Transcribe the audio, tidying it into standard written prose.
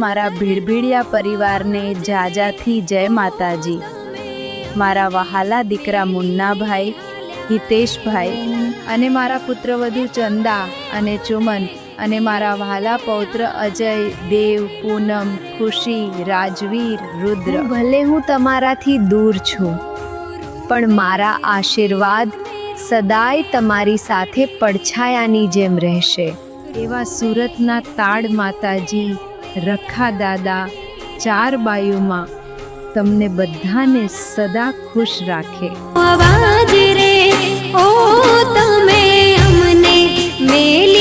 મારા ભીડભીડિયા પરિવારને જાજાથી જય માતાજી। મારા વહાલા દીકરા મુન્નાભાઈ, હિતેશભાઈ અને મારા પુત્રવધુ ચંદા અને ચુમન અને મારા વહાલા પૌત્ર અજય, દેવ, પૂનમ, ખુશી, રાજવીર, રુદ્ર। ભલે હું તમારાથી દૂર છું, પણ મારા આશીર્વાદ સદાય તમારી સાથે પડછાયાની જેમ રહેશે। એવા સુરતના તાડ માતાજી, રખા દાદા, 4 બાયુમાં તમને બધાને સદા ખુશ રાખે। અવાજ રે ઓ તમે અમને મેલ